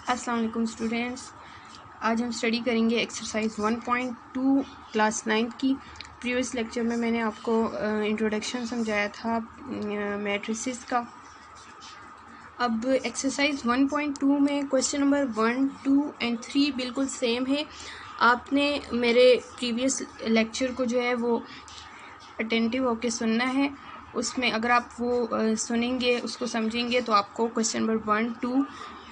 अस्सलाम वालेकुम स्टूडेंट्स। आज हम स्टडी करेंगे एक्सरसाइज 1.2 क्लास 9 की। प्रीवियस लेक्चर में मैंने आपको इंट्रोडक्शन समझाया था मैट्रिसेस का। अब एक्सरसाइज 1.2 में क्वेश्चन नंबर 1, 2 एंड 3 बिल्कुल सेम है। आपने मेरे प्रीवियस लेक्चर को जो है वो अटेंटिव होके सुनना है। उसमें अगर आप वो सुनेंगे, उसको समझेंगे, तो आपको क्वेश्चन नंबर 1, 2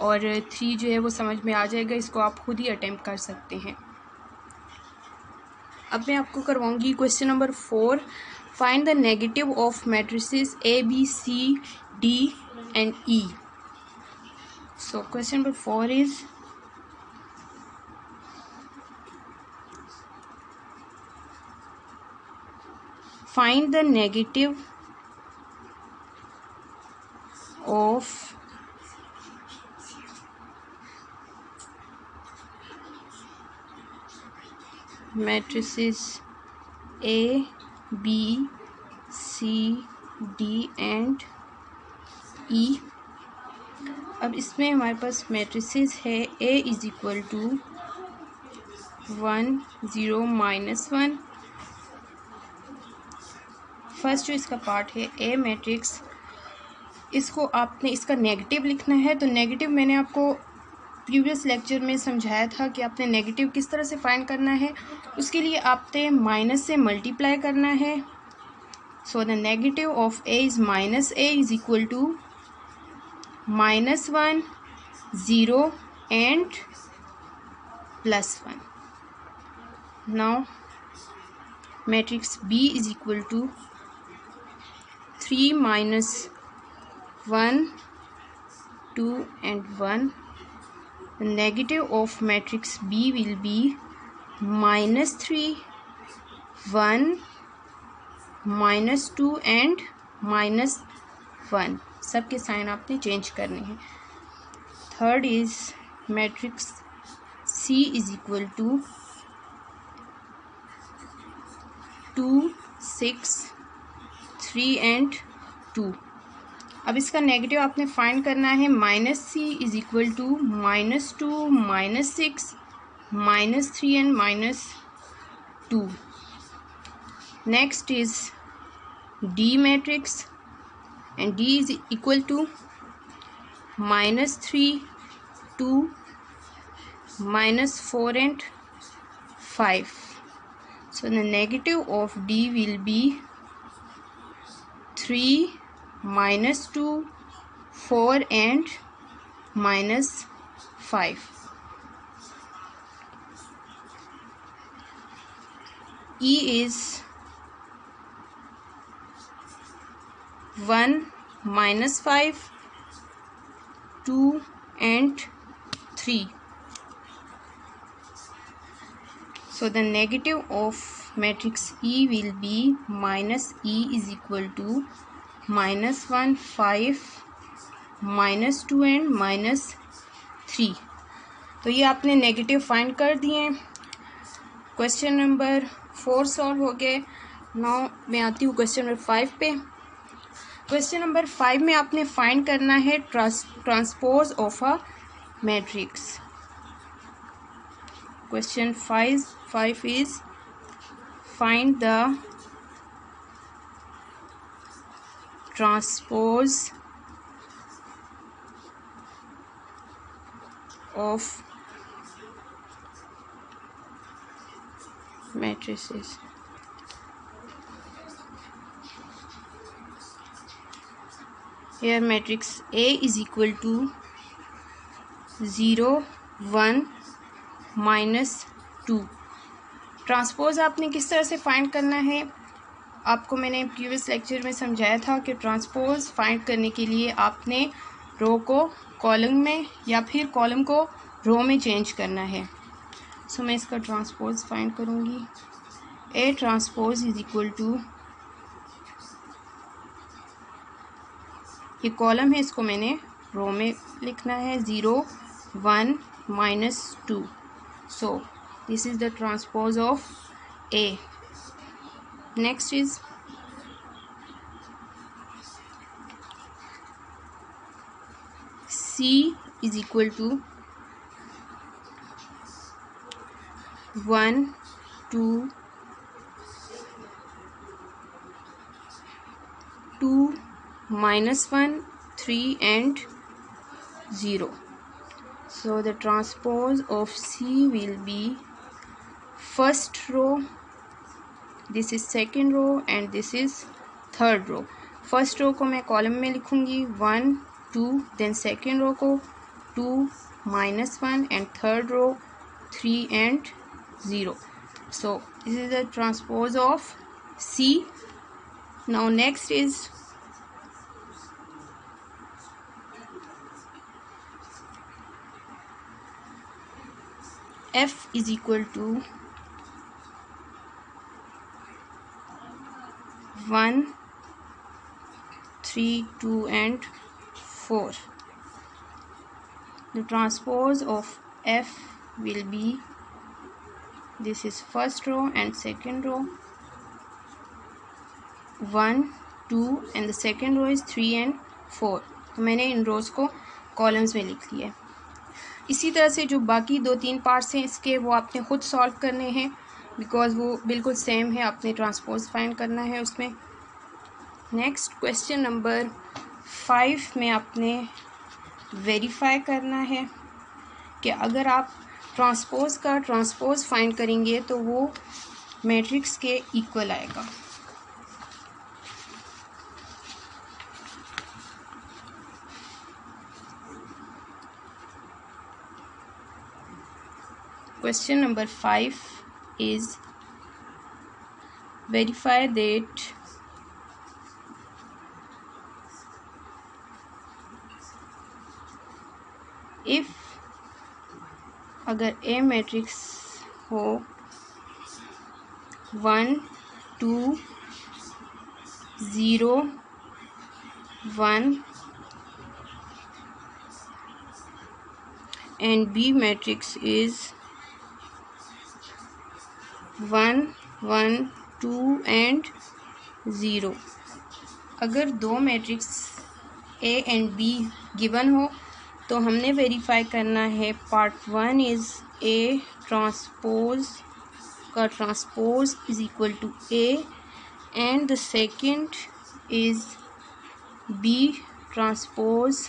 और 3 जो है वो समझ में आ जाएगा। इसको आप खुद ही अटेम्प्ट कर सकते हैं। अब मैं आपको करवाऊंगी question number 4। Find the negative of matrices A, B, C, D and E। So question number 4 is find the negative of matrices A, B, C, D and E। अब इसमें हमारे पास मैट्रिसेस है A is equal to 1, 0, -1। First जो इसका part है ए matrix, इसको आपने इसका नेगेटिव लिखना है। तो नेगेटिव मैंने आपको प्रीवियस लेक्चर में समझाया था कि आपने नेगेटिव किस तरह से फाइंड करना है। उसके लिए आपने माइनस से मल्टीप्लाई करना है। So the negative of A is -a is equal to -1, 0 and +1। Now matrix B is equal to 3 -1, 2 and 1. The negative of matrix B will be -3, 1, -2 and -1। सबके साइन आपने चेंज करने हैं। Third is matrix C is equal to 2, 6, 3 and 2। अब इसका negative आपने find करना है। -c is equal to -2, -6, -3 and -2। Next is D matrix and D is equal to -3, 2, -4 and 5। So the negative of D will be 3, -2, 4 and -5। E is 1, -5, 2 and 3। So the negative of matrix E will be -E is equal to -1, 5, -2 and -3। तो ये आपने negative find कर दिए। Question number 4 solve हो गए। Now मैं आती हूँ क्वेश्चन नंबर 5 पे। क्वेश्चन नंबर 5 में आपने फाइंड करना है transpose of a matrix. Question 5 is find the transpose of matrices। Here matrix A is equal to 0, 1, -2। Transpose आपने किस तरह से फाइंड करना है, आपको मैंने प्रीवियस लेक्चर में समझाया था कि ट्रांसपोज फाइंड करने के लिए आपने रो को कॉलम में या फिर कॉलम को रो में चेंज करना है। सो मैं इसका ट्रांसपोज फाइंड करूँगी। A transpose is equal to, ये कॉलम है, इसको मैंने रो में लिखना है। 0, 1, -2। So this is the transpose of A. Next is C is equal to 1 2 2 -1 3 and 0. So the transpose of C will be first row, this is second row and this is third row. First row को मैं column में लिखूंगी 1 2, then second row को 2 -1 and third row 3 and 0. So this is the transpose of C. Now next is F is equal to 1 3 2 and 4. The transpose of F will be, this is first row and second row 1 2 and the second row is 3 and 4. तो मैंने इन रोज को columns में लिख लिया है। इसी तरह से जो बाकी 2-3 पार्ट्स हैं इसके वो आपने खुद सॉल्व करने हैं, बिकॉज वो बिल्कुल सेम है, आपने ट्रांसपोज फाइंड करना है उसमें। नेक्स्ट क्वेश्चन नंबर 5 में आपने वेरीफाई करना है कि अगर आप ट्रांसपोज का ट्रांसपोज फाइंड करेंगे तो वो मैट्रिक्स के इक्वल आएगा। Question number 5 is verify that if अगर A मैट्रिक्स हो 1 2 0 1 and B matrix is 1 1 2 and 0। अगर दो matrix A and B given हो तो हमने वेरीफाई करना है पार्ट 1 इज़ A ट्रांसपोज का transpose is equal to A and the second is B transpose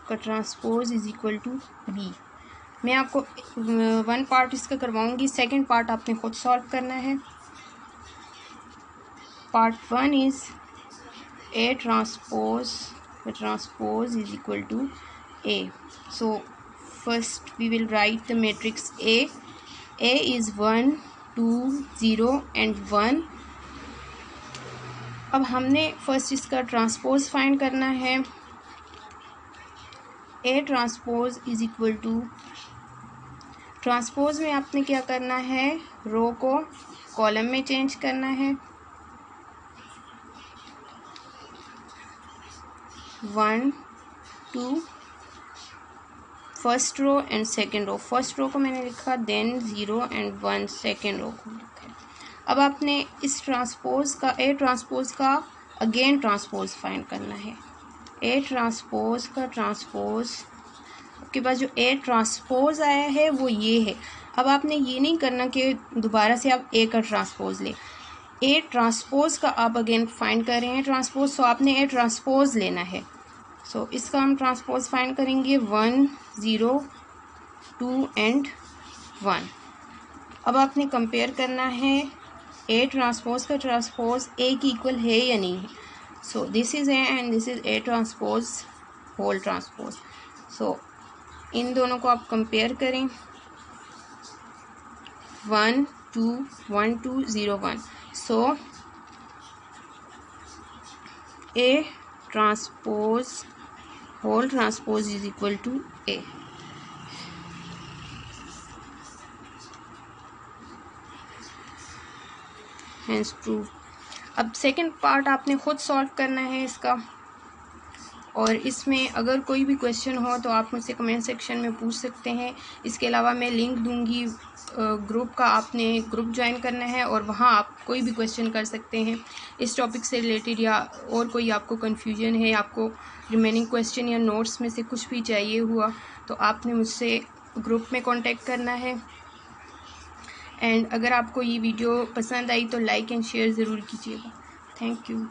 का transpose is equal to B। मैं आपको 1 पार्ट इसका करवाऊंगी, सेकंड पार्ट आपने खुद सॉल्व करना है। Part 1 is A transpose, the transpose is equal to A. So first we will write the matrix A. A is 1 2 0 and 1। अब हमने फर्स्ट इसका ट्रांसपोज फाइंड करना है। A transpose is equal to, transpose में आपने क्या करना है, रो को कॉलम में चेंज करना है। 1 2 first row and second row, first row को मैंने लिखा, देन 0 एंड 1 सेकेंड रो को लिखा। अब आपने इस ट्रांसपोज का ए ट्रांसपोज का अगेन ट्रांसपोज फाइंड करना है। ए ट्रांसपोज का ट्रांसपोज, आपके पास जो ए ट्रांसपोज आया है वो ये है। अब आपने ये नहीं करना कि दोबारा से आप ए का ट्रांसपोज लें, ए ट्रांसपोज का आप अगेन फाइंड कर रहे हैं ट्रांसपोज, तो आपने ए ट्रांसपोज लेना है। सो इसका हम ट्रांसपोज फाइंड करेंगे 1 0 2 एंड 1। अब आपने कंपेयर करना है ए ट्रांसपोज का ट्रांसपोज ए की इक्वल है या नहीं है। So this is A and this is A transpose whole transpose. So इन दोनों को आप कंपेयर करें, 1 2 1 2 0 1। So A transpose whole transpose is equal to A. Hence prove. अब सेकंड पार्ट आपने खुद सॉल्व करना है इसका, और इसमें अगर कोई भी क्वेश्चन हो तो आप मुझसे कमेंट सेक्शन में पूछ सकते हैं। इसके अलावा मैं लिंक दूंगी ग्रुप का, आपने ग्रुप ज्वाइन करना है और वहाँ आप कोई भी क्वेश्चन कर सकते हैं इस टॉपिक से रिलेटेड, या और कोई आपको कन्फ्यूजन है, आपको रिमेनिंग क्वेश्चन या नोट्स में से कुछ भी चाहिए हुआ तो आपने मुझसे ग्रुप में कांटेक्ट करना है। एंड अगर आपको ये वीडियो पसंद आई तो लाइक एंड शेयर ज़रूर कीजिएगा। Thank you.